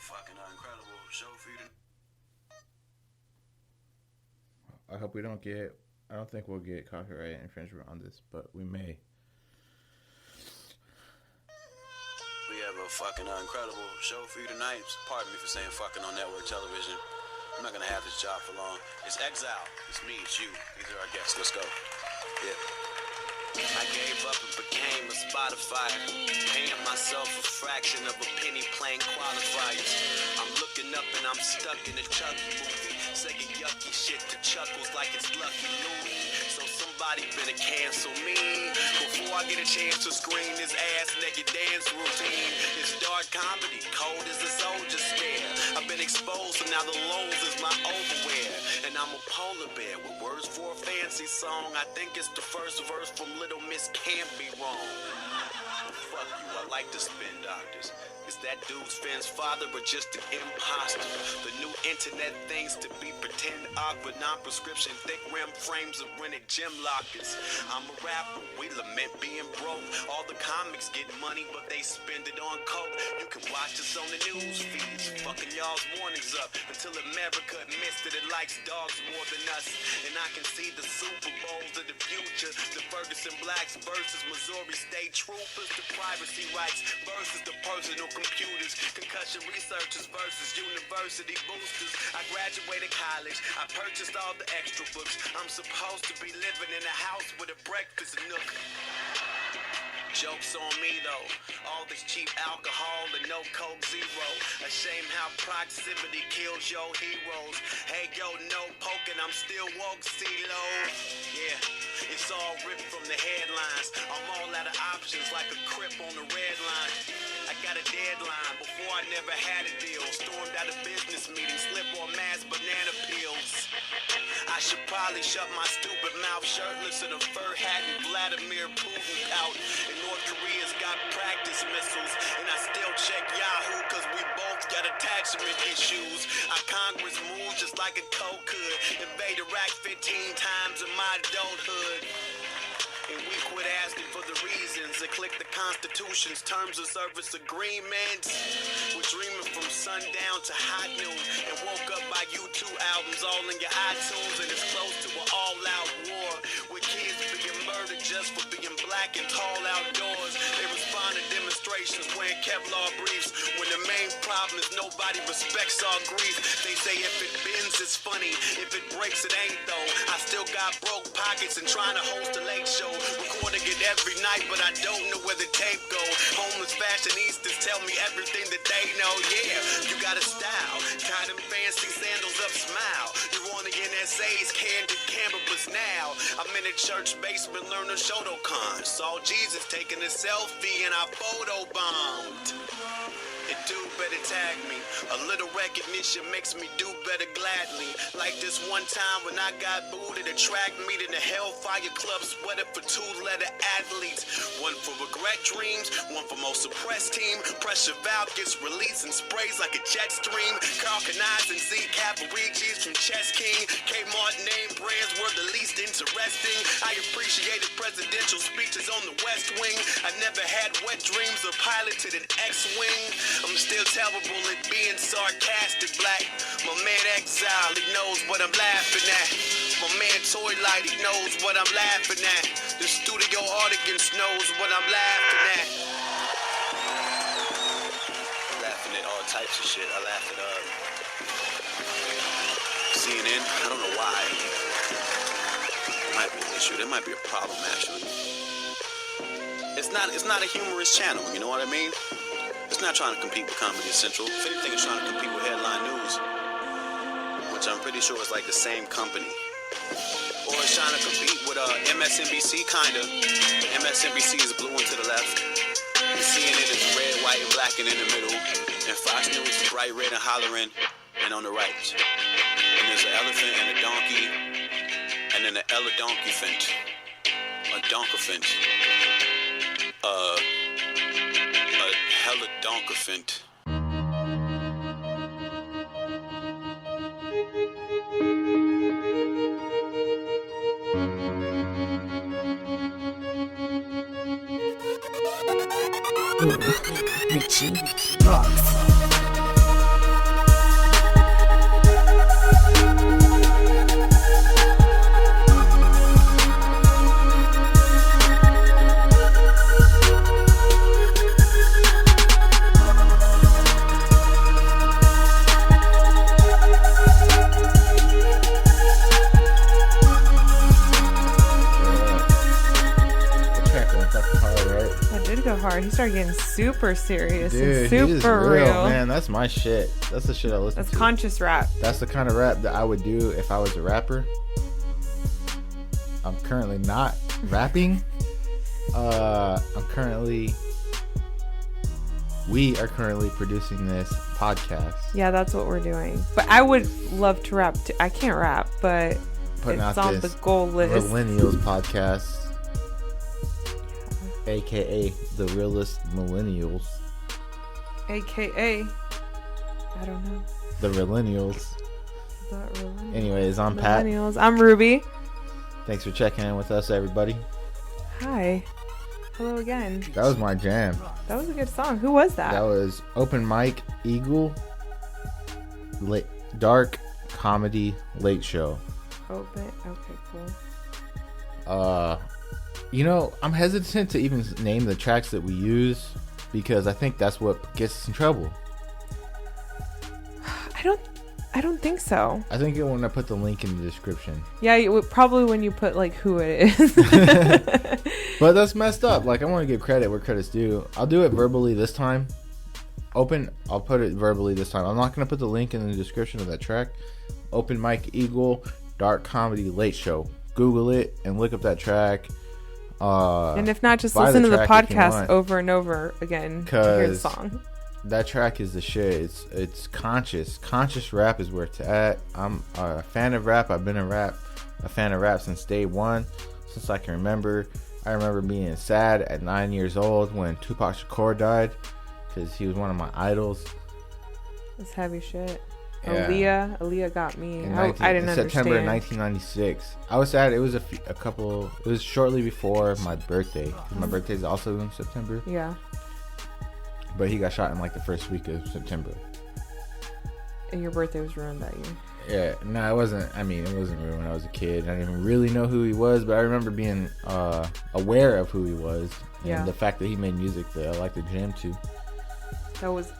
fucking incredible show for you to... I hope we don't get... I don't think we'll get copyright infringement on this, but we may. We have a fucking incredible show for you tonight. Pardon me for saying fucking on network television. I'm not gonna have this job for long. It's Exile. It's me. It's you. These are our guests. Let's go. Yeah. I gave up and became a Spotify, paying myself a fraction of a penny playing qualifiers. I'm looking up and I'm stuck in a Chucky movie, saying yucky shit to chuckles like it's Lucky Louie. So somebody better cancel me before I get a chance to screen this ass naked dance routine. It's dark comedy, cold as a soldier stare. I've been exposed, so now the lows is my overwear. And I'm a polar bear with words for a fancy song. I think it's the first verse from Little Miss Can't Be Wrong. Fuck you, I like to spin doctors. Is that dude's Finn's father or just an imposter? The new internet things to be pretend awkward, non-prescription, thick rim frames of rented gym lockers. I'm a rapper, we lament being broke. All the comics get money, but they spend it on coke. You can watch us on the news feeds, fucking y'all's mornings up until America admits that it likes dogs more than us. And I can see the Super Bowls of the future, the Ferguson Blacks versus Missouri State Troopers, the privacy rights versus the personal computers, concussion researchers versus university boosters. I graduated college, I purchased all the extra books. I'm supposed to be living in a house with a breakfast nook. Joke's on me though, all this cheap alcohol and no Coke Zero. A shame how proximity kills your heroes. Hey yo, no poking, I'm still woke, CeeLo. Yeah, it's all ripped from the headlines. I'm all out of options like a crip on the red line. I got a deadline before I never had a deal. Stormed out of business meetings, slip on mass banana peels. I should probably shut my stupid mouth shirtless in a fur hat and Vladimir Putin out. And North Korea's got practice missiles. And I still check Yahoo cause we both got attachment issues. Our Congress moves just like a coke could. Invade Iraq 15 times in my adulthood. And we quit asking for the reasons and click the Constitution's terms of service agreements. We're dreaming from sundown to high noon and woke up by U2 albums all in your iTunes. And it's close to an all-out war with kids being murdered just for being black and tall outdoors. They respond to demonstrations wearing Kevlar briefs when the main problem is nobody respects our grief. They say if it bends, it's funny. If it breaks, it ain't though. I still got broke pockets and trying to host a late show. Recording it every night, but I don't know where the tape go. Homeless fashionistas tell me everything that they know. Yeah, you got a style. Tie them fancy sandals up, smile. You're on the NSA's candid campus now. I'm in a church basement learning Shotokan. Saw Jesus taking a selfie and I photo bombed. And dude better tag me. A little recognition makes me do better gladly. Like this one time when I got booed at a track meet in the Hellfire Club, sweater for 2-letter athletes. One for regret dreams, one for most suppressed team. Pressure valve gets released and sprays like a jet stream. Carl Canais and Z Cavaricci's from Chess King. Kmart name brands were the least interesting. I appreciated presidential speeches on the West Wing. I never had wet dreams or piloted an X-Wing. I'm still terrible at being sarcastic, black. My man Exile, he knows what I'm laughing at. My man Toy Light, he knows what I'm laughing at. The studio audience knows what I'm laughing at. I'm laughing at all types of shit. I laugh at CNN. I don't know why. It might be an issue. There might be a problem actually. It's not a humorous channel, you know what I mean? It's not trying to compete with Comedy Central. If anything, it's trying to compete with Headline News, which I'm pretty sure is like the same company. Or it's trying to compete with MSNBC, kinda. MSNBC is blue and to the left. And CNN is red, white, and black and in the middle. And Fox News is bright red and hollering and on the right. And there's an elephant and a donkey. And then an eledonkeyphant. A donkophant. Hella donkophant. Richie Rocks. start. He started getting super serious Dude, and he is super real, real. man. That's my shit. That's the shit I listen That's to. conscious rap. That's the kind of rap that I would do if I was a rapper. I'm currently not rapping. We are currently producing this podcast. Yeah, that's what we're doing. But I would love to rap too. I can't rap, but Putting it's out on this the goal list. Realennials Podcast, aka the realest millennials. AKA, I don't know. The Realennials. The Realennials. Anyways, I'm Pat. Millennials. I'm Ruby. Thanks for checking in with us, everybody. Hi. Hello again. That was my jam. That was a good song. Who was that? That was Open Mic Eagle, Dark Comedy Late Show. Open. Okay, cool. You know, I'm hesitant to even name the tracks that we use because I think that's what gets us in trouble. I don't think so. I think when I put the link in the description. Yeah, probably when you put like who it is. But that's messed up. Like, I want to give credit where credit's due. I'll do it verbally this time. I'll put it verbally this time. I'm not going to put the link in the description of that track. Open Mic Eagle, Dark Comedy Late Show. Google it and look up that track. And if not, just buy listen to the track if you podcast want. over and over again to hear the song. That track is the shit. It's conscious. Conscious rap is where it's at. I'm a fan of rap. I've been a fan of rap since day one, since I can remember. I remember being sad at 9 years old when Tupac Shakur died because he was one of my idols. It's heavy shit. Yeah. Aaliyah got me. In I didn't understand. September 1996. I was sad. It was a couple. It was shortly before my birthday. My birthday is also in September. Yeah. But he got shot in like the first week of September. And your birthday was ruined that year. Yeah, no, it wasn't. I mean, it wasn't really when I was a kid. I didn't even really know who he was, but I remember being aware of who he was and the fact that he made music that I liked to jam to. That was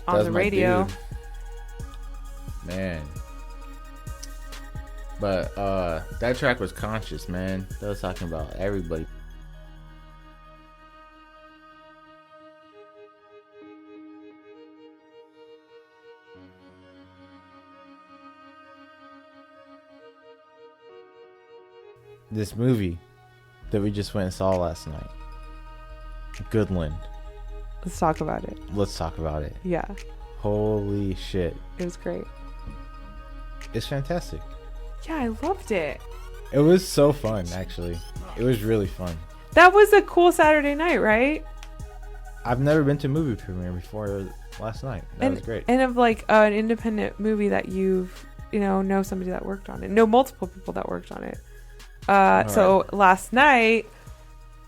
on the radio. Dude. Man. But that track was conscious, man. That was talking about everybody. This movie that we just went and saw last night, Goodland. Let's talk about it. Let's talk about it. Yeah. Holy shit. It was great. It's fantastic. Yeah, I loved it. It was so fun, actually. It was really fun. That was a cool Saturday night, right? I've never been to a movie premiere before last night. That was great. And of like an independent movie that know somebody that worked on it. Know multiple people that worked on it. So last night,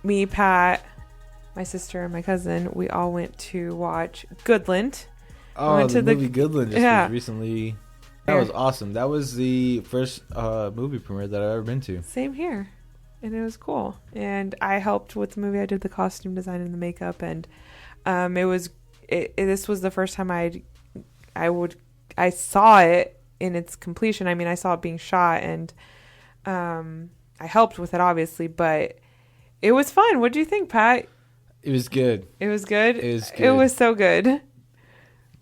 me, Pat, my sister, and my cousin, we all went to watch Goodland. Oh, the movie Goodland just was recently. That was awesome. That was the first movie premiere that I've ever been to. Same here. And it was cool. And I helped with the movie. I did the costume design and the makeup. And this was the first time I saw it in its completion. I mean, I saw it being shot and I helped with it, obviously, but it was fun. What do you think, Pat? It was good. It was good? It was good. It was so good.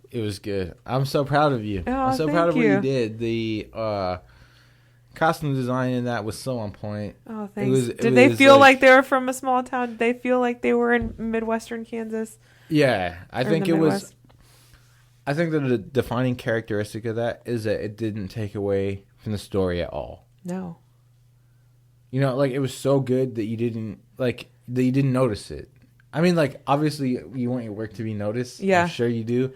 It was good. I'm so proud of you. Oh, I'm so proud of what you did. The costume design in that was so on point. Oh, thanks. Did they feel like they were from a small town? Did they feel like they were in Midwestern Kansas? Yeah, I think it was. I think that the defining characteristic of that is that it didn't take away from the story at all. No. You know, like, it was so good that you didn't notice it. I mean, like, obviously you want your work to be noticed. Yeah. I'm sure you do.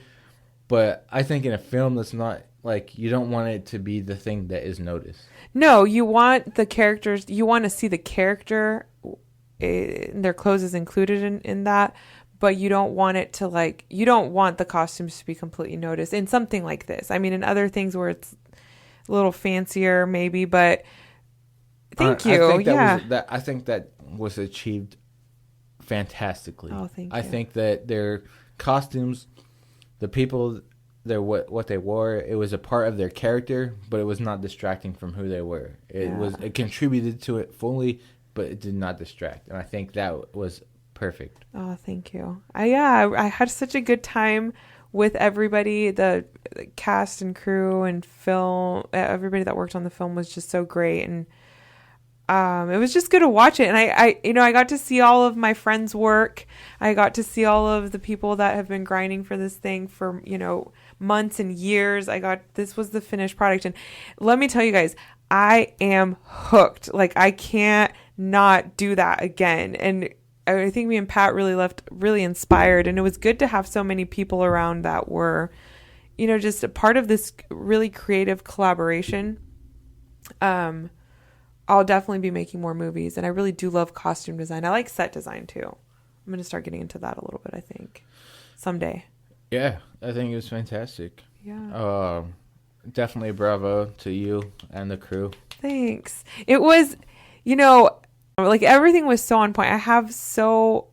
But I think in a film that's not, like, you don't want it to be the thing that is noticed. No, you want the characters, you want to see the character, their clothes is included in that, but you don't want it to, like, you don't want the costumes to be completely noticed in something like this. I mean, in other things where it's a little fancier maybe, but thank you. I think that was achieved fantastically. Oh, thank you. I think that their costumes, the people, what they wore, it was a part of their character, but it was not distracting from who they were. It contributed to it fully, but it did not distract. And I think that was perfect. Oh, thank you. I had such a good time with everybody. The cast and crew and film, everybody that worked on the film was just so great, and it was just good to watch it. And I got to see all of my friends' work. I got to see all of the people that have been grinding for this thing for, months and years. This was the finished product. And let me tell you guys, I am hooked. Like, I can't not do that again. And I think me and Pat really left really inspired. And it was good to have so many people around that were, just a part of this really creative collaboration. I'll definitely be making more movies. And I really do love costume design. I like set design too. I'm going to start getting into that a little bit, I think, someday. Yeah, I think it was fantastic. Yeah. Definitely bravo to you and the crew. Thanks. It was, like everything was so on point. I have so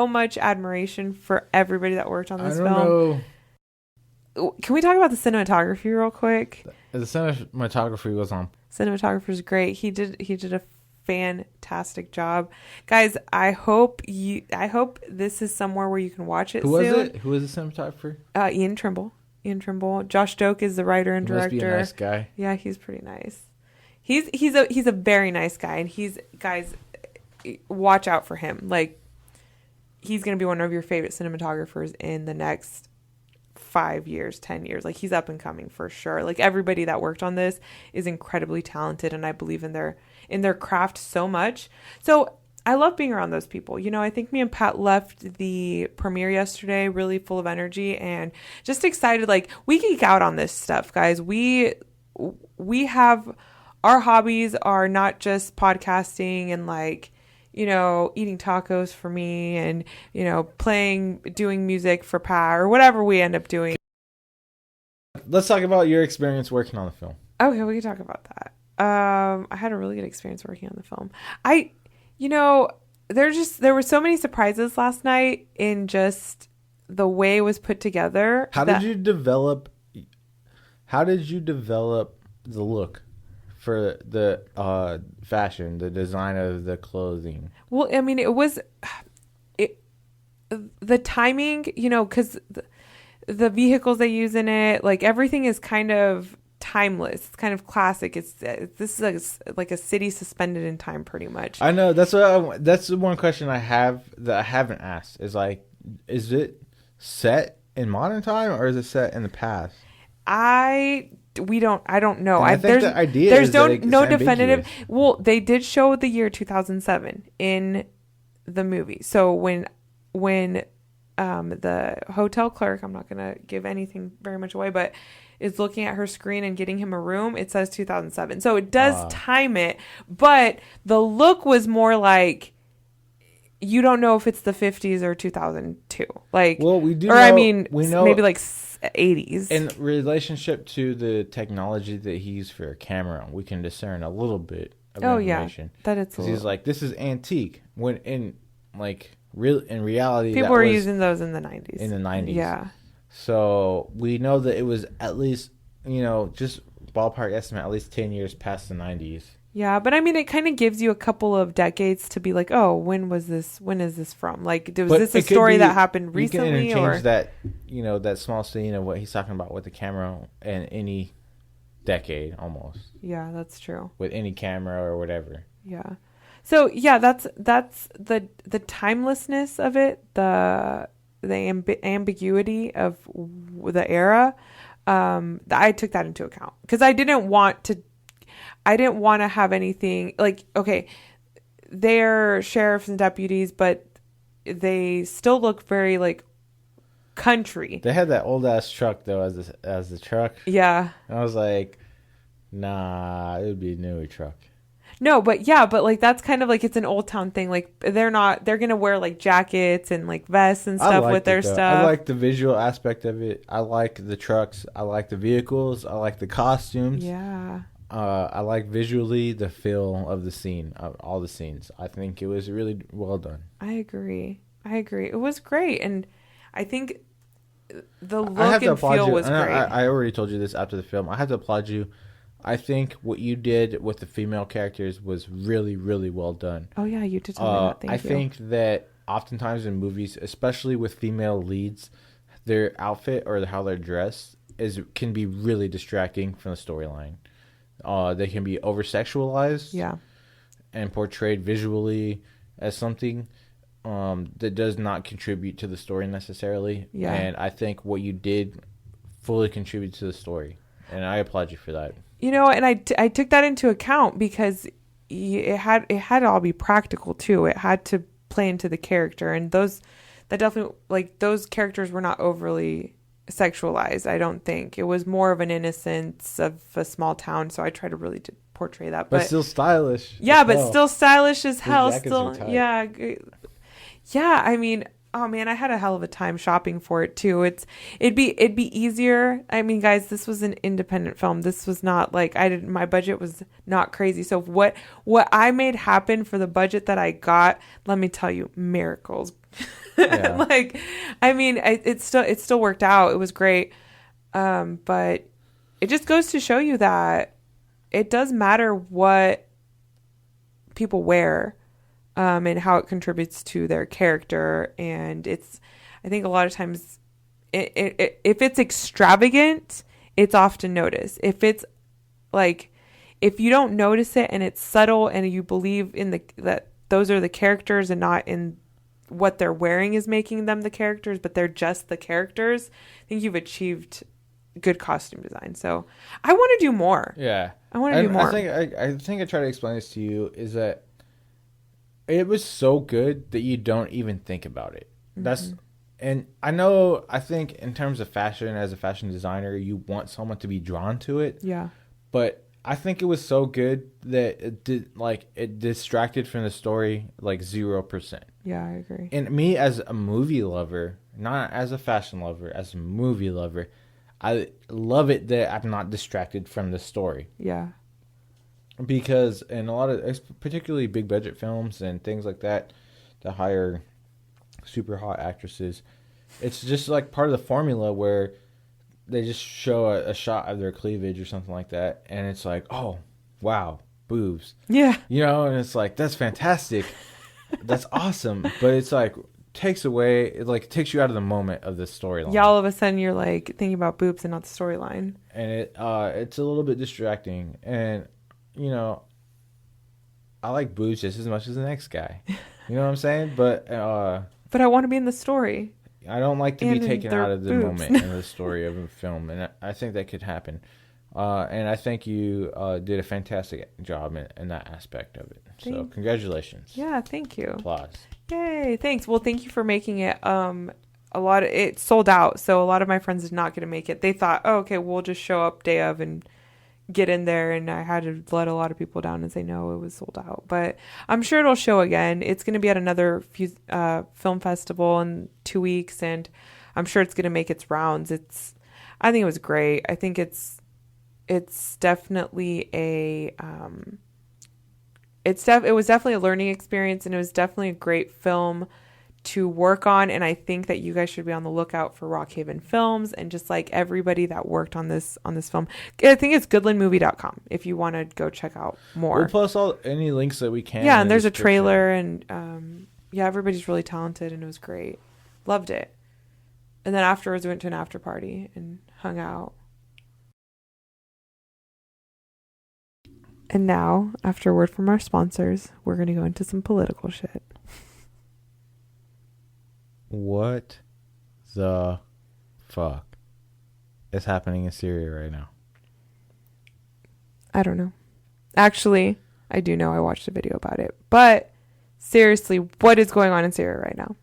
much admiration for everybody that worked on this film. Can we talk about the cinematography real quick? The cinematography was on. Cinematographer's great. He did a fantastic job. Guys, I hope this is somewhere where you can watch it soon. Who was the cinematographer? Ian Trimble. Josh Doak is the writer and director. He must be a nice guy. Yeah, he's pretty nice. He's a very nice guy, and guys, watch out for him. Like, he's gonna be one of your favorite cinematographers in the next 5 years, 10 years. Like, he's up and coming for sure. Like, everybody that worked on this is incredibly talented, and I believe in their craft so much. So I love being around those people. I think me and Pat left the premiere yesterday really full of energy and just excited. Like, we geek out on this stuff, guys. We have, our hobbies are not just podcasting and eating tacos for me and, doing music for Pat or whatever we end up doing. Let's talk about your experience working on the film. Okay, we can talk about that. I had a really good experience working on the film. There were so many surprises last night in just the way it was put together. How did you develop the look for the fashion, the design of the clothing? Well, I mean, the timing, because the vehicles they use in it, like, everything is kind of timeless. It's kind of classic. This is like a city suspended in time, pretty much. I know. That's the one question I have that I haven't asked is, like, is it set in modern time or is it set in the past? I don't know. I think the idea is no definitive. Well, they did show the year 2007 in the movie. So when the hotel clerk, I'm not going to give anything very much away, but is looking at her screen and getting him a room, it says 2007. So it does time it, but the look was more like, you don't know if it's the 50s or 2002. Like, well, we do, or know, I mean, we know maybe like 80s. In relationship to the technology that he used for a camera, we can discern a little bit of information. Yeah, that it's because he's like, this is antique. When in reality, people were using those in the 90s. In the 90s, yeah. So we know that it was at least, just ballpark estimate, at least 10 years past the 90s. Yeah, but I mean, it kind of gives you a couple of decades to be like, oh, when is this from? Like, was this a story that happened recently? You can interchange that, that small scene of what he's talking about with the camera in any decade almost. Yeah, that's true. With any camera or whatever. Yeah. So yeah, that's the timelessness of it, the ambiguity of the era. I took that into account because I didn't want to have anything like, okay, they're sheriffs and deputies, but they still look very like country. They had that old ass truck though as the truck. Yeah. And I was like, nah, it would be a newer truck. No, but like that's kind of like, it's an old town thing. Like they're gonna wear like jackets and like vests and stuff with their stuff. I like the visual aspect of it. I like the trucks. I like the vehicles. I like the costumes. Yeah. I like visually the feel of the scene, of all the scenes. I think it was really well done. I agree. It was great, and I think the look and feel was great. I already told you this after the film. I have to applaud you I think what you did with the female characters was really, really well done. Oh yeah, you did tell me that. Thank you. I think that oftentimes in movies, especially with female leads, their outfit or how they're dressed can be really distracting from the storyline. They can be over sexualized, yeah, and portrayed visually as something that does not contribute to the story necessarily. Yeah. And I think what you did fully contributed to the story, and I applaud you for that. You know, and I took that into account because it had to all be practical too. It had to play into the character, and those characters were not overly sexualized. I don't think it was more of an innocence of a small town. So I try to really portray that, but still stylish. Yeah, but still stylish as hell. Those Still, yeah. I mean, oh man, I had a hell of a time shopping for it too. It'd be easier. I mean, guys, this was an independent film. This was not like my budget was not crazy. So what I made happen for the budget that I got, let me tell you, miracles. Yeah. I mean, it still worked out. It was great. But it just goes to show you that it does matter what people wear. And how it contributes to their character. And I think a lot of times if it's extravagant, it's often noticed. If it's if you don't notice it and it's subtle and you believe in that those are the characters and not in what they're wearing is making them the characters, but they're just the characters, I think you've achieved good costume design. So I want to do more. Yeah. I want to do more. I think I try to explain this to you is that it was so good that you don't even think about it. Mm-hmm. And I think in terms of fashion, as a fashion designer, you want someone to be drawn to it. Yeah. But I think it was so good that it distracted from the story 0%. Yeah, I agree. And me as a movie lover, not as a fashion lover, as a movie lover, I love it that I'm not distracted from the story. Yeah. Because in a lot of, particularly big budget films and things like that hire super hot actresses, it's just part of the formula where they just show a shot of their cleavage or something like that, and it's oh, wow, boobs. Yeah. And it's that's fantastic. That's awesome. But it's takes away, it takes you out of the moment of the storyline. Yeah, all of a sudden you're thinking about boobs and not the storyline. And it's a little bit distracting. And I like boobs just as much as the next guy. You know what I'm saying? But I want to be in the story. I don't like to be taken out of the moment in the story of a film, and I think that could happen. And I think you did a fantastic job in that aspect of it. So congratulations. Yeah, thank you. Applause. Yay, thanks. Well, thank you for making it. It sold out, so a lot of my friends did not get to make it. They thought, oh, okay, we'll just show up day of and get in there, and I had to let a lot of people down and say no, it was sold out. But I'm sure it'll show again. It's going to be at another film festival in 2 weeks, and I'm sure it's going to make its rounds. I think it was great. I think it's definitely it was definitely a learning experience, and it was definitely a great film to work on. And I think that you guys should be on the lookout for Rockhaven Films and just everybody that worked on this film. I think it's goodlandmovie.com if you want to go check out more. We'll post any links that we can. Yeah, and there's a trailer, and everybody's really talented, and it was great. Loved it. And then afterwards we went to an after party and hung out. And now, after a word from our sponsors, we're going to go into some political shit. What the fuck is happening in Syria right now? I don't know. Actually, I do know. I watched a video about it. But seriously, what is going on in Syria right now?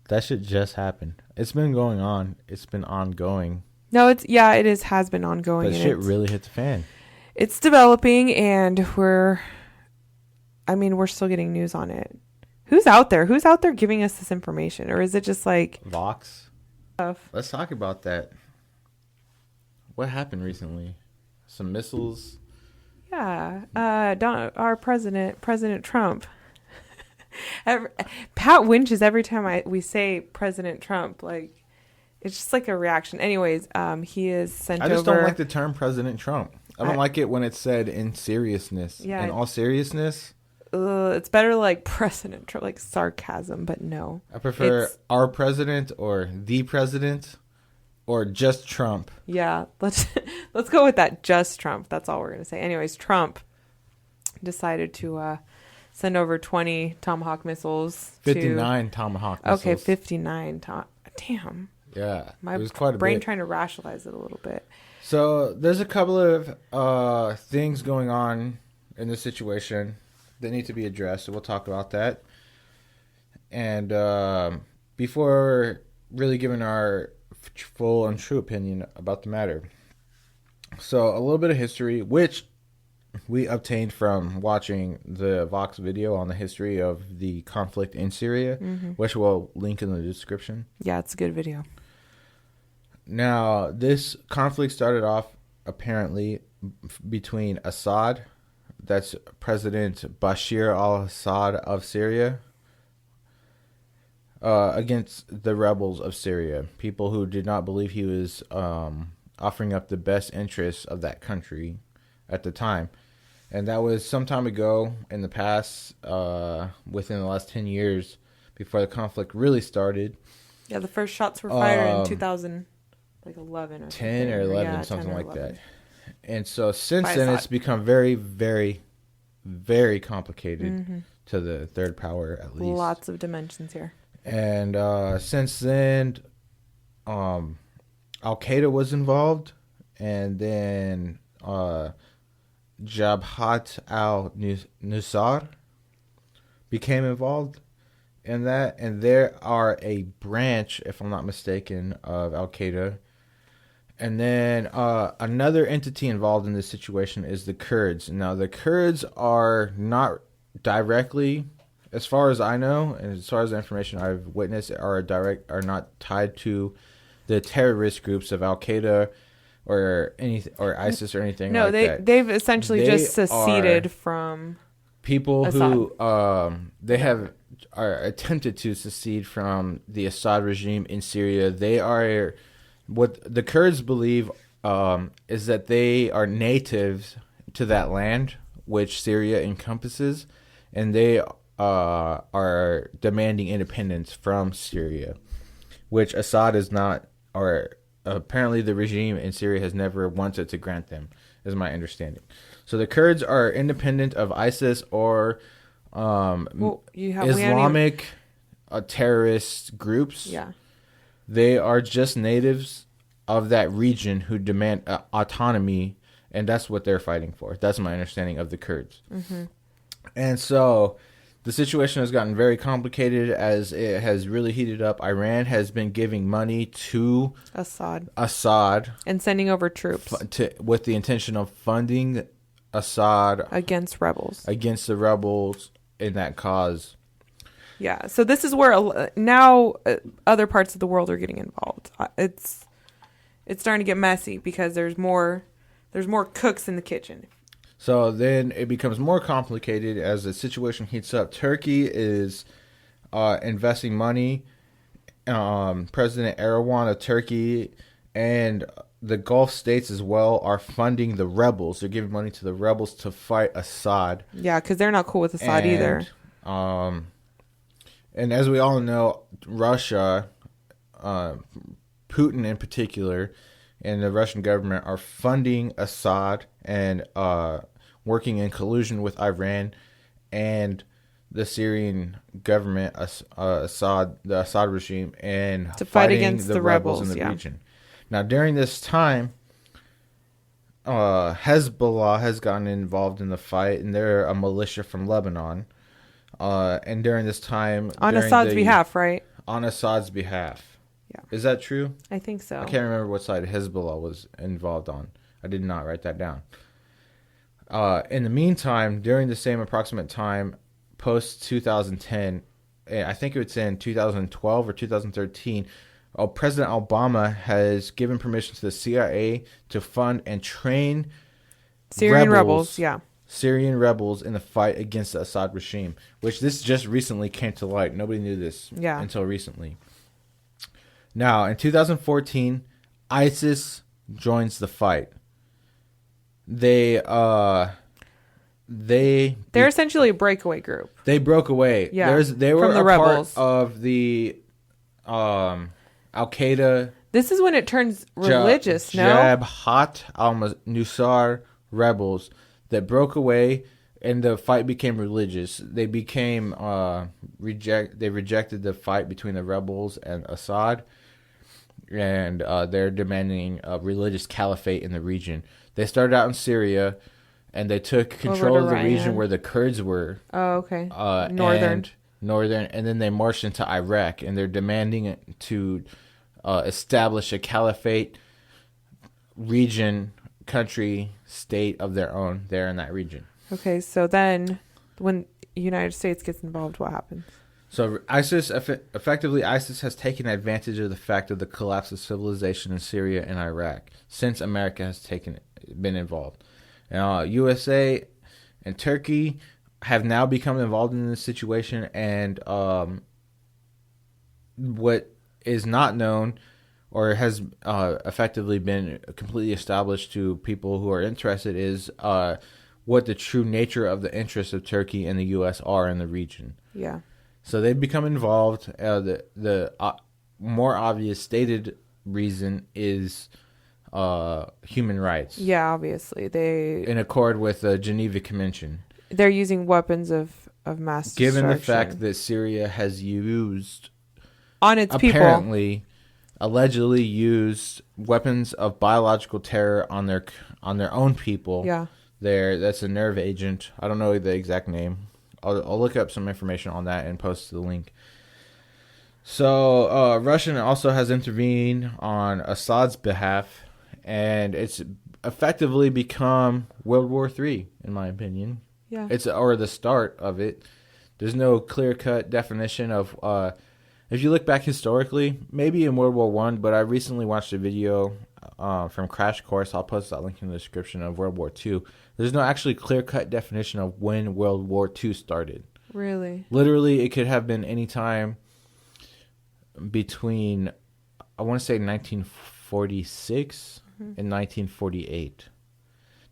That shit just happened. It's been going on. It's been ongoing. No, has been ongoing. But shit really hit the fan. It's developing, and we're still getting news on it. Who's out there? Who's out there giving us this information? Or is it just Vox? Stuff? Let's talk about that. What happened recently? Some missiles? Yeah. Our President Trump. Pat winches every time we say President Trump. It's just a reaction. Anyways, he is sent over. I just don't like the term President Trump. I don't like it when it's said in seriousness. Yeah. In all seriousness. It's better like President Trump, like sarcasm, but no. I prefer our president or the president or just Trump. Yeah, let's go with that. Just Trump. That's all we're gonna say. Anyways, Trump decided to send over 20 Tomahawk missiles. 59 Tomahawk missiles. Okay, 59. Damn. Yeah, My it was quite a brain bit. trying to rationalize it a little bit. So there's a couple of things going on in this situation that need to be addressed. So we'll talk about that. And before really giving our full and true opinion about the matter. So a little bit of history, which we obtained from watching the Vox video on the history of the conflict in Syria, which we'll link in the description. Yeah, it's a good video. Now, this conflict started off apparently between Assad, that's President Bashir al-Assad of Syria, against the rebels of Syria, people who did not believe he was offering up the best interests of that country at the time. And that was some time ago in the past, within the last 10 years before the conflict really started. Yeah, the first shots were fired in 2011 or 10 or 11, yeah, something 10 or like 11. that. And so since By then, Assad. it's become very, very, very complicated to the third power, at least. Lots of dimensions here. And since then, Al-Qaeda was involved, and then Jabhat al-Nusra became involved in that. And there are a branch, if I'm not mistaken, of Al-Qaeda. And then another entity involved in this situation is the Kurds. Now, the Kurds are not directly, as far as I know, and as far as the information I've witnessed, are not tied to the terrorist groups of Al Qaeda or ISIS or anything. No, like that. they've essentially They just seceded are from people Assad. who are attempted to secede from the Assad regime in Syria. They are what the Kurds believe is that they are natives to that land, which Syria encompasses, and they are demanding independence from Syria, which Assad is not, or apparently the regime in Syria has never wanted to grant them, is my understanding. So the Kurds are independent of ISIS or Islamic terrorist groups. Yeah. They are just natives of that region who demand autonomy, and that's what they're fighting for. That's my understanding of the Kurds. And so the situation has gotten very complicated as it has really heated up. Iran has been giving money to Assad and sending over troops with the intention of funding Assad against the rebels in that cause. Yeah, so this is where now other parts of the world are getting involved. It's starting to get messy because there's more cooks in the kitchen. So then it becomes more complicated as the situation heats up. Turkey is investing money. President Erdogan of Turkey and the Gulf states as well are funding the rebels. They're giving money to the rebels to fight Assad. Yeah, because they're not cool with Assad either. And as we all know, Russia, Putin in particular, and the Russian government are funding Assad and working in collusion with Iran and the Syrian government, the Assad regime, and to fight against the rebels in the region. Now, during this time, Hezbollah has gotten involved in the fight, and they're a militia from Lebanon. And during this time, on Assad's behalf, right? On Assad's behalf. Yeah. Is that true? I think so. I can't remember what side Hezbollah was involved on. I did not write that down. In the meantime, during the same approximate time, post 2010, I think it's in 2012 or 2013, President Obama has given permission to the CIA to fund and train Syrian rebels, Syrian rebels in the fight against the Assad regime, which this just recently came to light. Nobody knew this until recently. Now, in 2014, ISIS joins the fight. they're essentially a breakaway group. They broke away. Yeah, they were from the a rebels. part of the Al Qaeda. This is when it turns religious. Jabhat al-Nusra rebels that broke away, and the fight became religious. They became They rejected the fight between the rebels and Assad, and they're demanding a religious caliphate in the region. They started out in Syria, and they took control of the region where the Kurds were. Oh, okay. Northern, and then they marched into Iraq, and they're demanding to establish a caliphate region, country, state of their own there in that region. Okay, so then when the United States gets involved, what happens? So ISIS has taken advantage of the fact of the collapse of civilization in Syria and Iraq since America has been involved. USA and Turkey have now become involved in this situation, and what is not known or has effectively been completely established to people who are interested is what the true nature of the interests of Turkey and the U.S. are in the region. Yeah. So they've become involved. The more obvious stated reason is human rights. Yeah, obviously. In accord with the Geneva Convention. They're using weapons of mass destruction. Given the fact that Syria has used... on its people. Allegedly used weapons of biological terror on their own people. Yeah. That's a nerve agent. I don't know the exact name. I'll look up some information on that and post the link. So Russia also has intervened on Assad's behalf, and it's effectively become World War III, in my opinion. Yeah. Or the start of it. There's no clear-cut definition of... if you look back historically, maybe in World War One, but I recently watched a video from Crash Course. I'll post that link in the description of World War II. There's no actually clear-cut definition of when World War II started. Really? Literally, it could have been any time between, I want to say 1946 and 1948,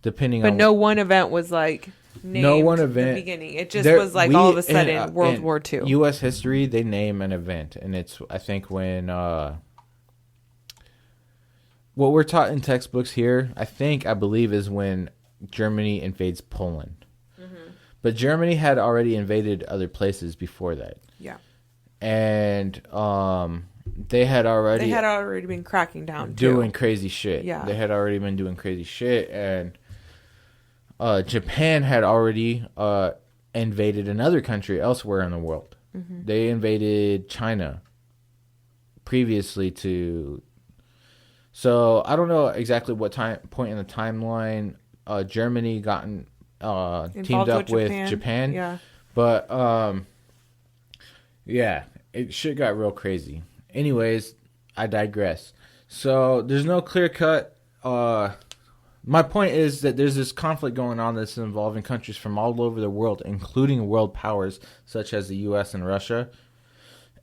depending on... But no one event was like... No one event. In the beginning. It just was like all of a sudden World War II. U.S. history, they name an event, and it's, I think, when what we're taught in textbooks here, I believe, is when Germany invades Poland. Mm-hmm. But Germany had already invaded other places before that. Yeah. And they had already been cracking down, doing crazy shit. Yeah. They had already been doing crazy shit, and Japan had already invaded another country elsewhere in the world. Mm-hmm. They invaded China previously to... So I don't know exactly what point in the timeline Germany teamed up with Japan. Yeah. But shit got real crazy. Anyways, I digress. So there's no clear cut... my point is that there's this conflict going on that's involving countries from all over the world, including world powers such as the U.S. and Russia,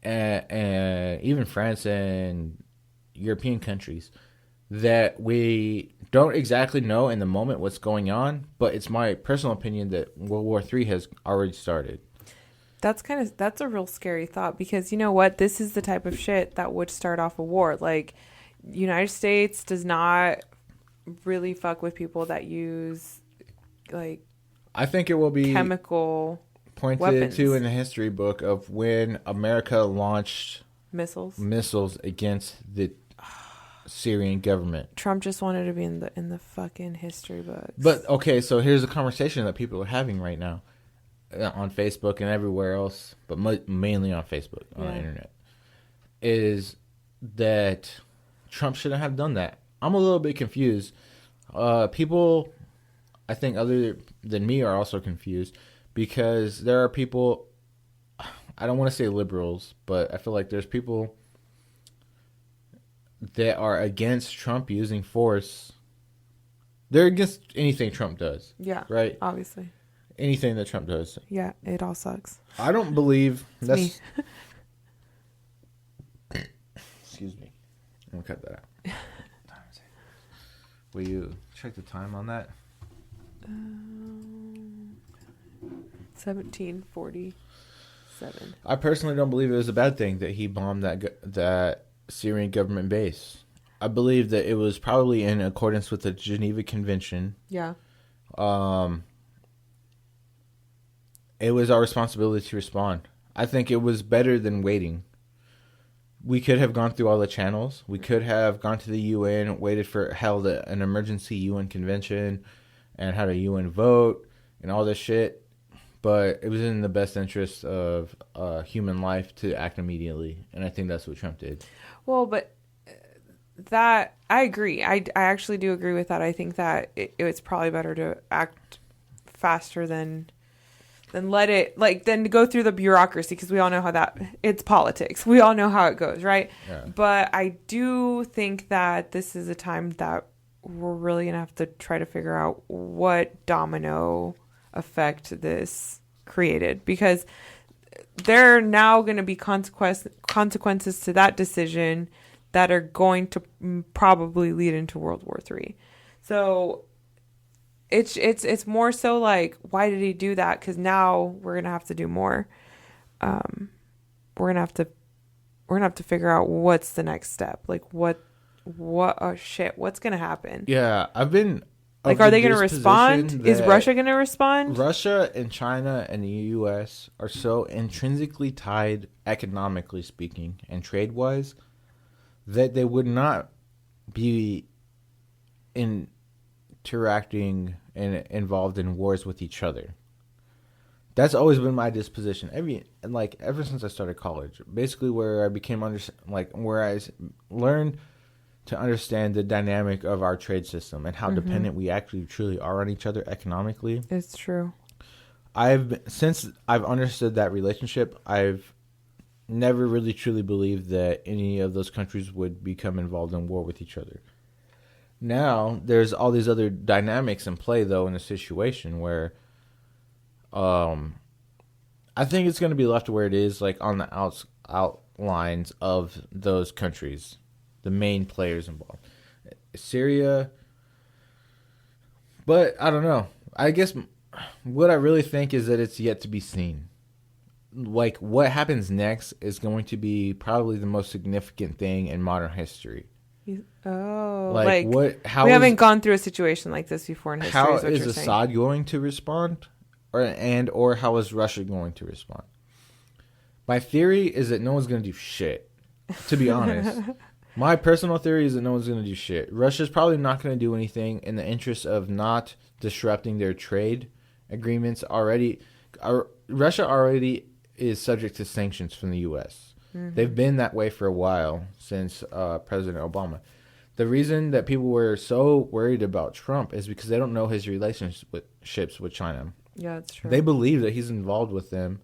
and even France and European countries, that we don't exactly know in the moment what's going on, but it's my personal opinion that World War III has already started. That's a real scary thought, because you know what? This is the type of shit that would start off a war. Like, United States does not really fuck with people that use, like, I think it will be chemical pointed weapons. To in the history book of when America launched missiles against the Syrian government. Trump just wanted to be in the fucking history books. But okay, so here's a conversation that people are having right now on Facebook and everywhere else, but mainly on Facebook, on the internet, is that Trump shouldn't have done that. I'm a little bit confused. People, I think other than me, are also confused, because there are people, I don't want to say liberals, but I feel like there's people that are against Trump using force. They're against anything Trump does. Yeah. Right? Obviously. Anything that Trump does. Yeah, it all sucks. I don't believe that's... me. Excuse me. I'm going to cut that out. Will you check the time on that? 1747. I personally don't believe it was a bad thing that he bombed that Syrian government base. I believe that it was probably in accordance with the Geneva Convention. Yeah. It was our responsibility to respond. I think it was better than waiting. We could have gone through all the channels. We could have gone to the UN, held an emergency UN convention, and had a UN vote and all this shit. But it was in the best interest of human life to act immediately, and I think that's what Trump did. Well, but that I agree. I actually do agree with that. I think that it's probably better to act faster than let it then go through the bureaucracy, because we all know how it's politics. We all know how it goes, right? Yeah. But I do think that this is a time that we're really gonna have to try to figure out what domino effect this created, because there are now going to be consequences to that decision that are going to probably lead into World War III. So it's more so like, why did he do that? Because now we're gonna have to do more. We're gonna have to figure out what's the next step. Like what's gonna happen? Yeah, I've been like, are they gonna respond? Is Russia gonna respond? Russia and China and the US are so intrinsically tied, economically speaking and trade-wise, that they would not be interacting and involved in wars with each other. That's always been my disposition. Ever since I started college, basically where I became where I learned to understand the dynamic of our trade system and how dependent we actually truly are on each other economically. It's true. Since I've understood that relationship, I've never really truly believed that any of those countries would become involved in war with each other. Now, there's all these other dynamics in play, though, in a situation where I think it's going to be left where it is, like on the outlines of those countries, the main players involved. Syria, but I don't know. I guess what I really think is that it's yet to be seen. Like, what happens next is going to be probably the most significant thing in modern history. Oh, How we haven't gone through a situation like this before in history. How is Assad going to respond, or how is Russia going to respond? My theory is that no one's going to do shit. To be honest, my personal theory is that no one's going to do shit. Russia's probably not going to do anything in the interest of not disrupting their trade agreements already. Russia already is subject to sanctions from the U.S. They've been that way for a while since President Obama. The reason that people were so worried about Trump is because they don't know his relationships with China. Yeah, that's true. They believe that he's involved with them.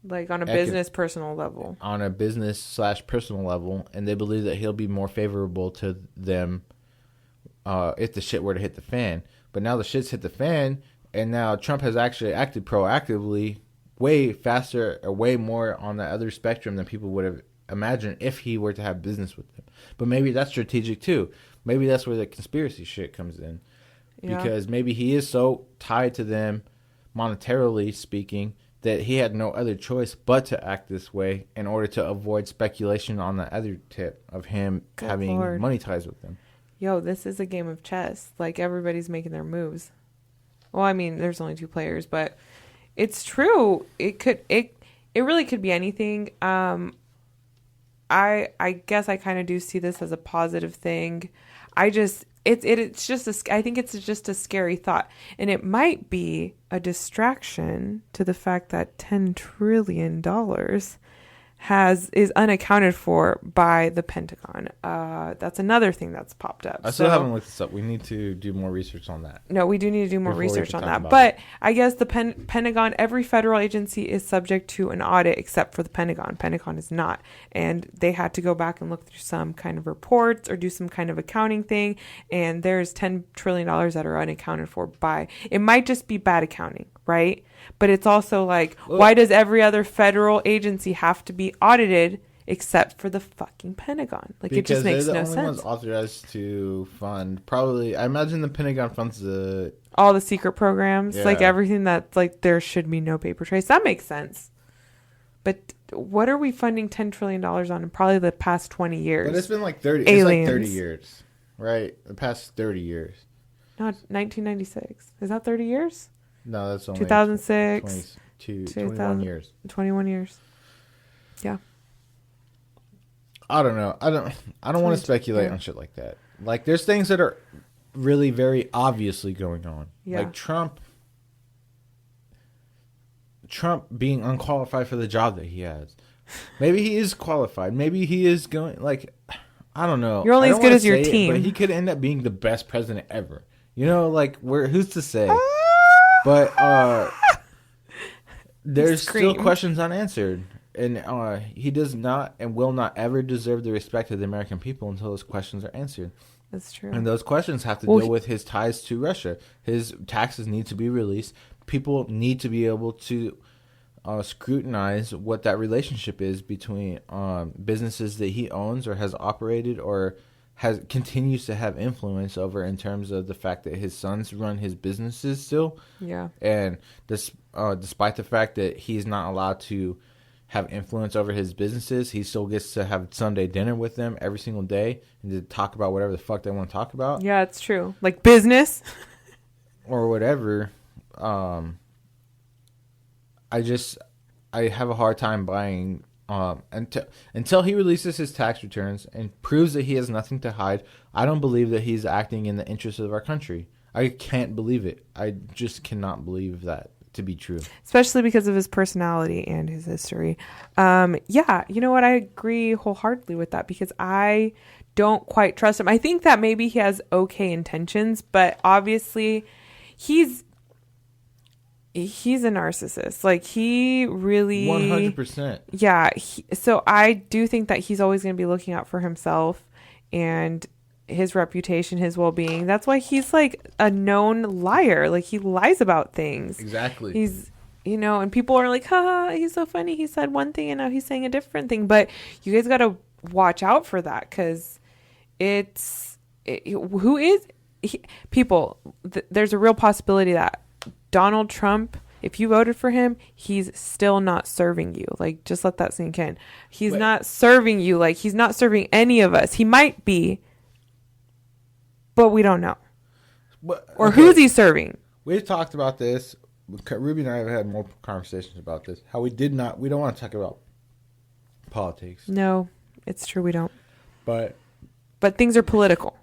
Like on a business-personal level. On a business/personal level. And they believe that he'll be more favorable to them if the shit were to hit the fan. But now the shit's hit the fan, and now Trump has actually acted proactively way faster or way more on the other spectrum than people would have imagined if he were to have business with them. But maybe that's strategic too. Maybe that's where the conspiracy shit comes in. Yeah. Because maybe he is so tied to them monetarily speaking that he had no other choice but to act this way in order to avoid speculation on the other tip of him having money ties with them. Yo, this is a game of chess. Like, everybody's making their moves. Well, I mean, there's only 2 players, but it's true. It really could be anything. I guess I kind of do see this as a positive thing. I think it's just a scary thought, and it might be a distraction to the fact that $10 trillion is unaccounted for by the Pentagon. That's another thing that's popped up. I still haven't looked this up. We need to do more research on that. No, we do need to do more research on that. But I guess the Pentagon, every federal agency is subject to an audit except for the Pentagon. Pentagon is not. And they had to go back and look through some kind of reports or do some kind of accounting thing. And there's $10 trillion that are unaccounted for by, it might just be bad accounting, right? But it's also like, why does every other federal agency have to be audited except for the fucking Pentagon. Like, because it just makes they're the no only sense. ones authorized to fund. Probably, I imagine the Pentagon funds the. All the secret programs, like Yeah. everything that's like, there should be no paper trace. That makes sense. But what are we funding $10 trillion on in probably the past 20 years? But it's been like 30. Aliens. It's like 30 years, right? The past 30 years. Not 1996. Is that 30 years? No, that's only 2006. 21 years. 21 years. Yeah. I don't know. I don't want to speculate on shit like that. Like, there's things that are really very obviously going on. Yeah. Like Trump being unqualified for the job that he has. Maybe he is qualified. Maybe he is going, like, I don't know. You're only I as don't good wanna as your say it, team. but he could end up being the best president ever. You know, like, who's to say? But there's still questions unanswered. And he does not and will not ever deserve the respect of the American people until those questions are answered. That's true. And those questions have to deal with his ties to Russia. His taxes need to be released. People need to be able to scrutinize what that relationship is between businesses that he owns or has operated or continues to have influence over, in terms of the fact that his sons run his businesses still. Yeah. And despite the fact that he's not allowed to have influence over his businesses, he still gets to have Sunday dinner with them every single day and to talk about whatever the fuck they want to talk about. Yeah, it's true. Like business. Or whatever. I have a hard time buying until he releases his tax returns and proves that he has nothing to hide. I don't believe that he's acting in the interest of our country. I can't believe it. I just cannot believe that to be true. Especially because of his personality and his history. Yeah, you know what? I agree wholeheartedly with that because I don't quite trust him. I think that maybe he has okay intentions, but obviously he's a narcissist. Like, he really 100%. Yeah. So I do think that he's always going to be looking out for himself and his reputation, his well-being. That's why he's like a known liar. Like, he lies about things. Exactly. He's, and people are like, haha, he's so funny. He said one thing and now he's saying a different thing. But you guys got to watch out for that because there's a real possibility that Donald Trump, if you voted for him, he's still not serving you. Like, just let that sink in. He's not serving you. Like, he's not serving any of us. He might be, but we don't know. Or who's he serving? We've talked about this. Ruby and I have had multiple conversations about this. How we don't want to talk about politics. No, it's true we don't. But things are political.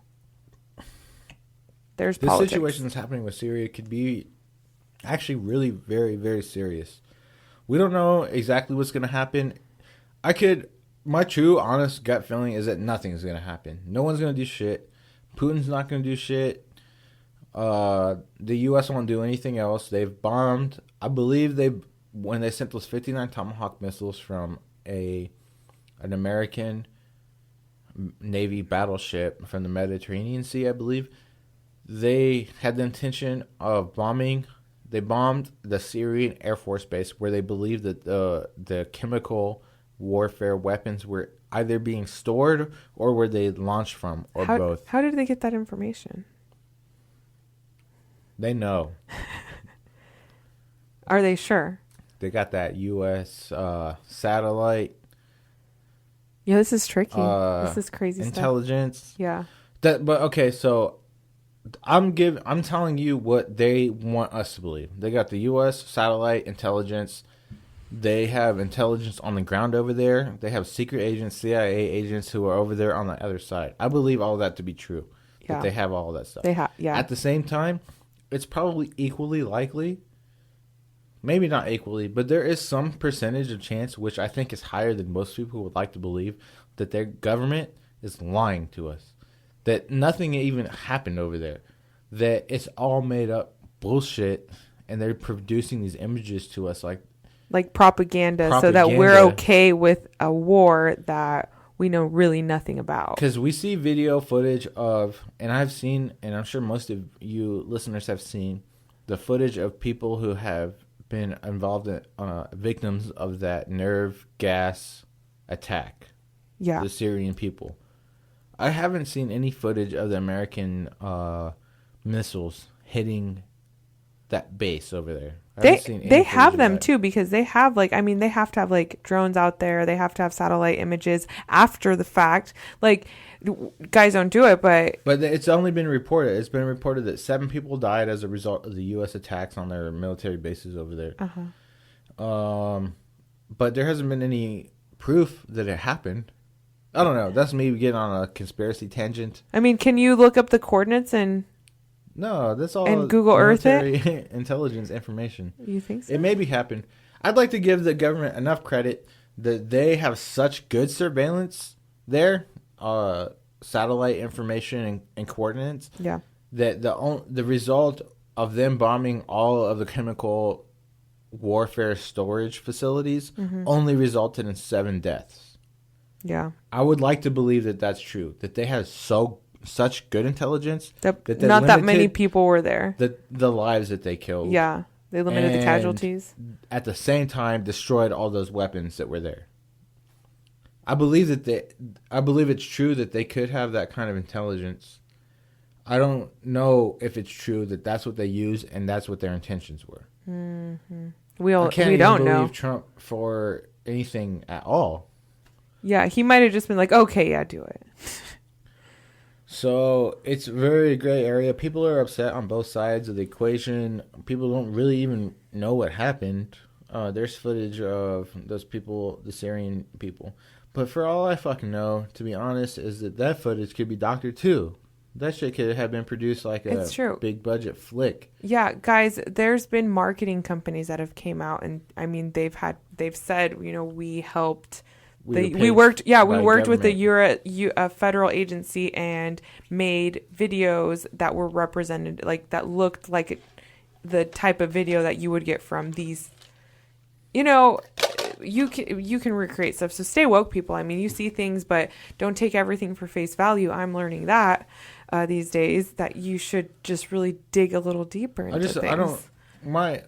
There's this politics. situation that's happening with Syria could be actually really very, very serious. We don't know exactly what's going to happen. My true, honest gut feeling is that nothing's going to happen. No one's going to do shit. Putin's not going to do shit. The U.S. won't do anything else. They've bombed. I believe when they sent those 59 Tomahawk missiles from an American Navy battleship from the Mediterranean Sea, I believe, they had the intention of bombing. They bombed the Syrian Air Force Base where they believed that the chemical warfare weapons were either being stored or were they launched from, or both. How did they get that information? They know. Are they sure? They got that US satellite. Yeah, this is tricky. This is crazy intelligence. Stuff. Yeah. But okay, so I'm telling you what they want us to believe. They got the US satellite intelligence. They have intelligence on the ground over there. They have secret agents, CIA agents who are over there on the other side. I believe all that to be true. Yeah. That they have all that stuff. Yeah. At the same time, it's probably equally likely, maybe not equally, but there is some percentage of chance, which I think is higher than most people would like to believe, that their government is lying to us. That nothing even happened over there. That it's all made up bullshit, and they're producing these images to us like propaganda, so that we're okay with a war that we know really nothing about. Because we see video footage of, and I've seen, and I'm sure most of you listeners have seen, the footage of people who have been involved in victims of that nerve gas attack the Syrian people. I haven't seen any footage of the American missiles hitting that base over there. They have them too, because they have they have to have drones out there. They have to have satellite images after the fact. Guys don't do it, but it's only been reported. It's been reported that 7 people died as a result of the U.S. attacks on their military bases over there. But there hasn't been any proof that it happened. I don't know. That's me getting on a conspiracy tangent. I mean, can you look up the coordinates and? No, that's all. And Google Earth it? Intelligence information. You think so? It maybe happened. I'd like to give the government enough credit that they have such good surveillance there, satellite information and coordinates. Yeah. That the result of them bombing all of the chemical warfare storage facilities only resulted in 7 deaths. Yeah. I would like to believe that that's true. That they have such good intelligence that not that many people were there. The lives that they killed. Yeah. They limited the casualties. At the same time, destroyed all those weapons that were there. I believe it's true that they could have that kind of intelligence. I don't know if it's true that that's what they use and that's what their intentions were. Mm-hmm. We don't believe Trump for anything at all. Yeah, he might have just been like, okay, yeah, do it. So it's a very gray area. People are upset on both sides of the equation. People don't really even know what happened. There's footage of those people, the Syrian people. But for all I fucking know, to be honest, is that footage could be doctored too. That shit could have been produced like a big budget flick. Yeah, guys, there's been marketing companies that have came out and I mean they've said, we helped. We worked with a federal agency and made videos that were represented that looked like the type of video that you would get from these. You can recreate stuff. So stay woke, people. I mean, you see things, but don't take everything for face value. I'm learning that these days that you should just really dig a little deeper into things. My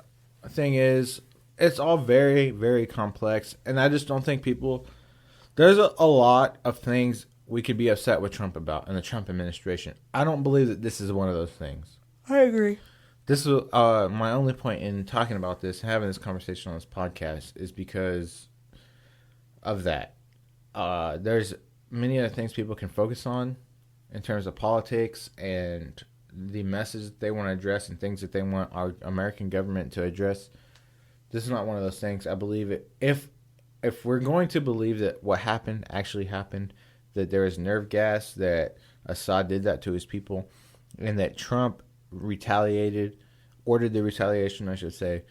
thing is, it's all very, very complex, and I just don't think people. There's a lot of things we could be upset with Trump about in the Trump administration. I don't believe that this is one of those things. I agree. This is my only point in talking about this, having this conversation on this podcast, is because of that. There's many other things people can focus on in terms of politics and the message that they want to address and things that they want our American government to address. This is not one of those things. I believe it. If we're going to believe that what happened actually happened, that there is nerve gas, that Assad did that to his people, and that Trump ordered the retaliation, I should say,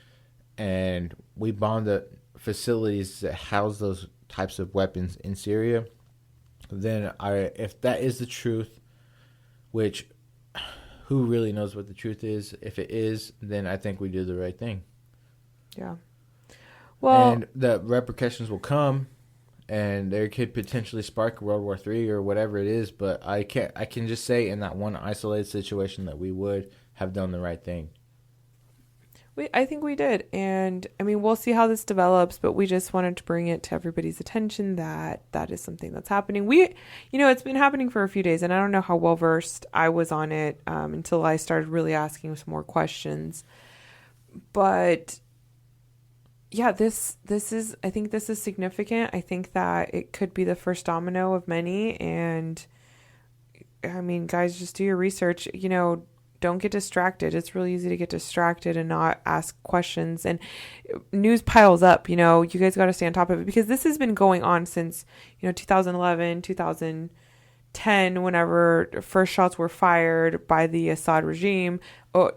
and we bombed the facilities that house those types of weapons in Syria, then if that is the truth, which who really knows what the truth is? If it is, then I think we did the right thing. Yeah. Well, and the repercussions will come, and there could potentially spark World War III or whatever it is. But I can just say in that one isolated situation that we would have done the right thing. I think we did, and I mean we'll see how this develops. But we just wanted to bring it to everybody's attention that is something that's happening. It's been happening for a few days, and I don't know how well versed I was on it until I started really asking some more questions. But yeah, I think this is significant. I think that it could be the first domino of many. And I mean, guys, just do your research, don't get distracted. It's really easy to get distracted and not ask questions, and news piles up, you guys got to stay on top of it because this has been going on since, 2011, 2010, whenever first shots were fired by the Assad regime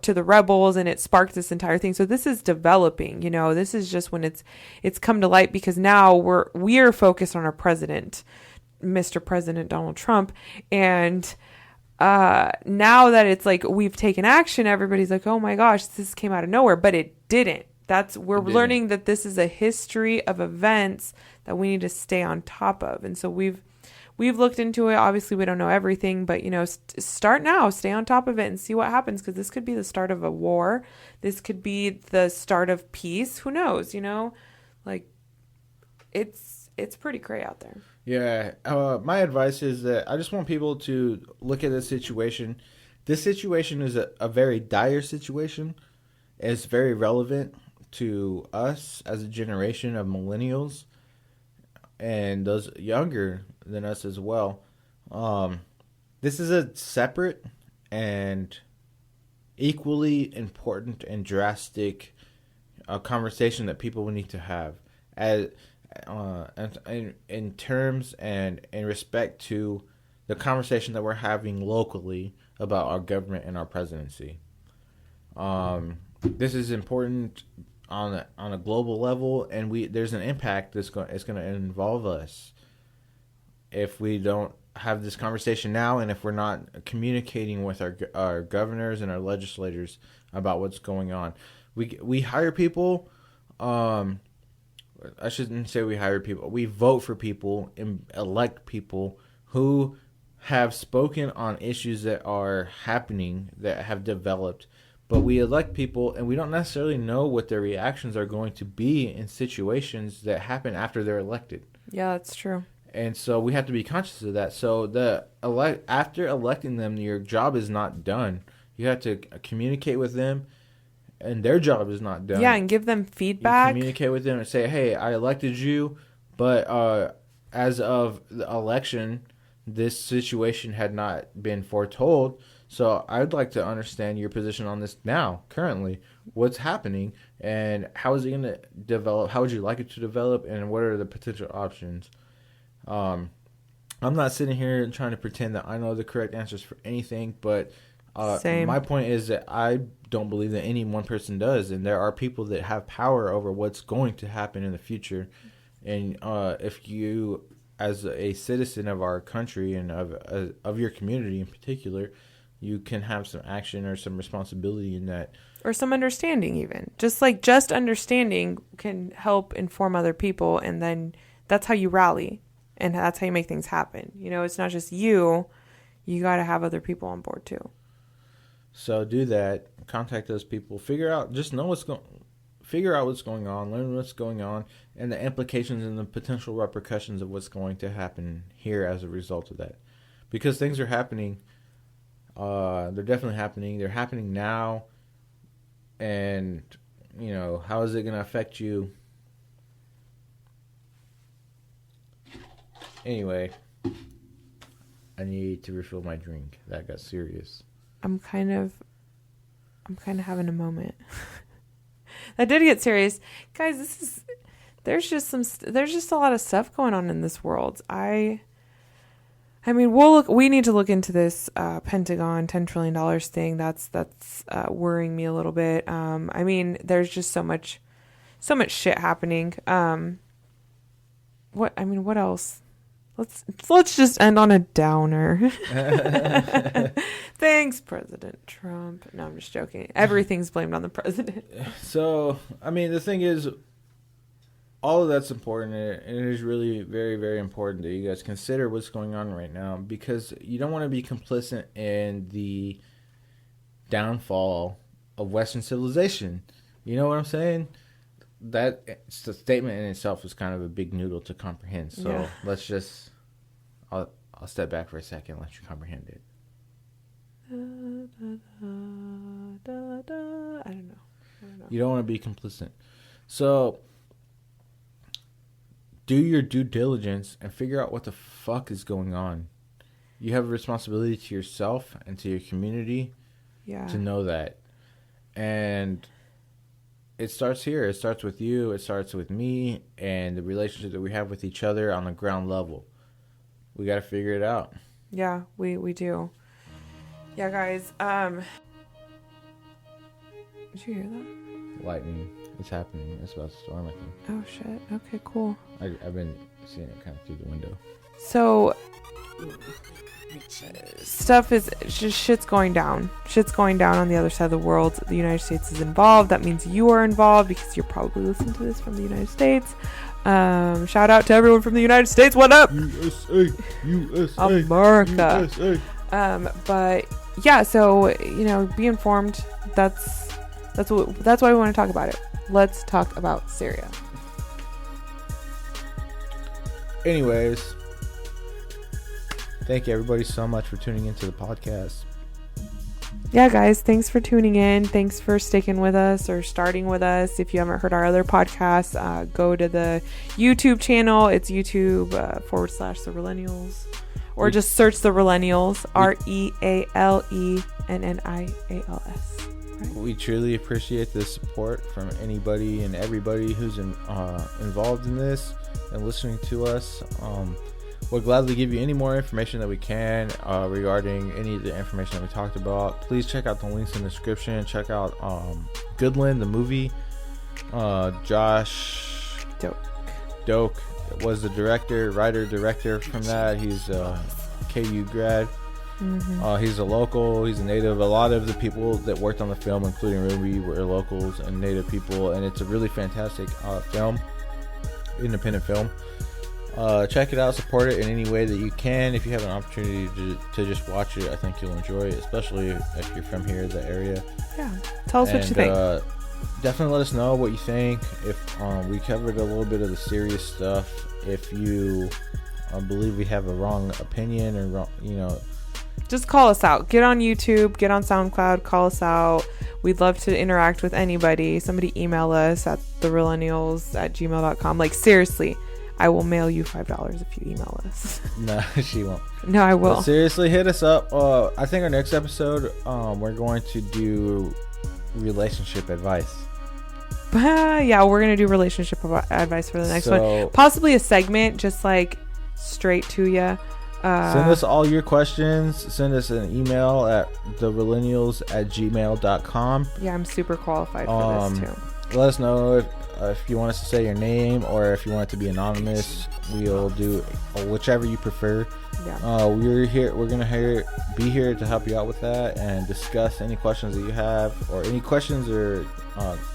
to the rebels, and it sparked this entire thing. So this is developing, this is just when it's come to light because now we're focused on our president, Mr. President Donald Trump. And now that it's like we've taken action, everybody's like, oh my gosh, this came out of nowhere, but it didn't. We're learning that this is a history of events that we need to stay on top of. And so we've looked into it. Obviously we don't know everything, but start now, stay on top of it and see what happens. Cause this could be the start of a war. This could be the start of peace. Who knows, it's pretty gray out there. Yeah. My advice is that I just want people to look at this situation. This situation is a very dire situation. It's very relevant to us as a generation of millennials and those younger than us as well. This is a separate and equally important and drastic conversation that people will need to have as in terms and in respect to the conversation that we're having locally about our government and our presidency. This is important on a global level, and there's an impact it's going to involve us if we don't have this conversation now, and if we're not communicating with our governors and our legislators about what's going on. We hire people. I shouldn't say we hire people. We vote for people and elect people who have spoken on issues that are happening, that have developed. But we elect people, and we don't necessarily know what their reactions are going to be in situations that happen after they're elected. Yeah, that's true. And so we have to be conscious of that. So after electing them, your job is not done. You have to communicate with them, and their job is not done. Yeah, and give them feedback. You communicate with them and say, hey, I elected you, but as of the election, this situation had not been foretold. So I'd like to understand your position on this now, currently. What's happening, and how is it going to develop? How would you like it to develop, and what are the potential options? I'm not sitting here and trying to pretend that I know the correct answers for anything, but my point is that I don't believe that any one person does, and there are people that have power over what's going to happen in the future. And if you, as a citizen of our country and of your community in particular, you can have some action or some responsibility in that. Or some understanding even. Just understanding can help inform other people, and then that's how you rally, and that's how you make things happen. You know, it's not just you. You got to have other people on board too. So do that. Contact those people. Figure out what's going on, learn what's going on, and the implications and the potential repercussions of what's going to happen here as a result of that. Because things are happening. They're definitely happening. They're happening now. And, you know, how is it going to affect you? Anyway, I need to refill my drink. That got serious. I'm kind of having a moment. That did get serious. Guys, there's just a lot of stuff going on in this world. I mean, we need to look into this Pentagon $10 trillion thing. That's worrying me a little bit. I mean, there's just so much shit happening. What else? Let's just end on a downer. Thanks, President Trump. No, I'm just joking. Everything's blamed on the president. So, I mean, the thing is, all of that's important, and it is really very, very important that you guys consider what's going on right now, because you don't want to be complicit in the downfall of Western civilization. You know what I'm saying? That statement in itself is kind of a big noodle to comprehend. So yeah. Let's just, I'll step back for a second and let you comprehend it. I don't know. You don't want to be complicit. So do your due diligence and figure out what the fuck is going on. You have a responsibility to yourself and to your community to know that. And it starts here. It starts with you. It starts with me and the relationship that we have with each other on the ground level. We got to figure it out. Yeah, we do. Yeah, guys. Did you hear that? Lightning. It's happening. It's about to storm, I think. Oh, shit. Okay, cool. I've been seeing it kind of through the window. So, shit's going down. Shit's going down on the other side of the world. The United States is involved. That means you are involved because you're probably listening to this from the United States. Shout out to everyone from the United States. What up? USA. America. USA. But yeah, so, you know, be informed. That's why we want to talk about it. Let's talk about Syria. anyways, thank you everybody so much for tuning into the podcast. Yeah, guys, thanks for tuning in. Thanks for sticking with us or starting with us. If you haven't heard our other podcasts, go to the YouTube channel. It's YouTube / the Realennials. Or just search the Realennials, REALENNIALS. Right? We truly appreciate the support from anybody and everybody who's involved in this and listening to us. We'll gladly give you any more information that we can regarding any of the information that we talked about. Please check out the links in the description. Check out Goodland, the movie. Josh Doak was the writer-director from that. He's a KU grad. He's a local. He's a native. A lot of the people that worked on the film, including Ruby, were locals and native people. And it's a really fantastic film, independent film. Check it out, support it in any way that you can. If you have an opportunity to just watch it, I think you'll enjoy it, especially if you're from here, the area. Yeah, tell us what you think. Definitely let us know what you think. If we covered a little bit of the serious stuff, if you believe we have a wrong opinion or wrong, just call us out. Get on YouTube, get on SoundCloud, call us out. We'd love to interact with anybody. Somebody email us at therealennials@gmail.com. Like, seriously, I will mail you $5 if you email us. No, she won't. No, I will. But seriously, hit us up. I think our next episode, we're going to do relationship advice. Yeah, we're going to do relationship advice for the next one. Possibly a segment, just like straight to you. Send us all your questions. Send us an email at therealennials@gmail.com. Yeah, I'm super qualified for this too. Let us know if you want us to say your name or if you want it to be anonymous. We'll do whichever you prefer. Yeah. We're here. We're gonna be here to help you out with that and discuss any questions that you have, or any questions or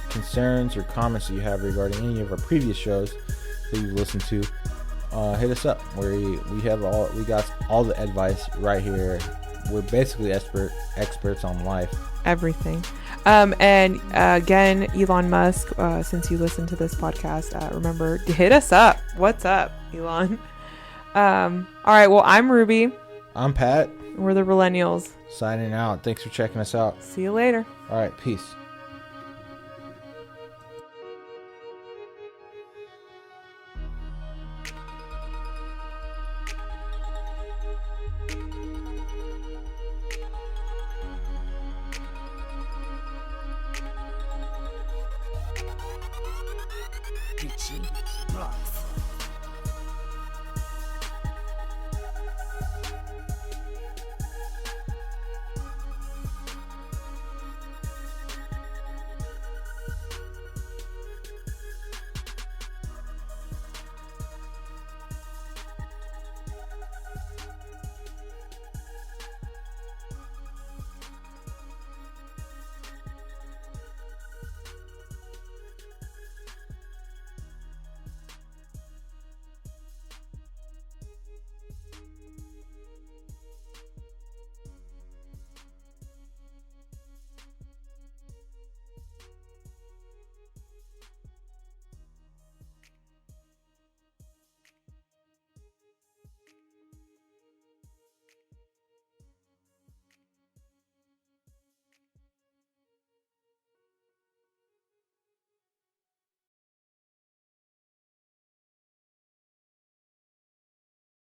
concerns or comments that you have regarding any of our previous shows that you've listened to. Hit us up. We got all the advice right here. We're basically experts on life. Everything. And again, Elon Musk, since you listen to this podcast, remember to hit us up. What's up, Elon? All right. Well, I'm Ruby. I'm Pat. We're the Realennials. Signing out. Thanks for checking us out. See you later. All right. Peace. Rocks.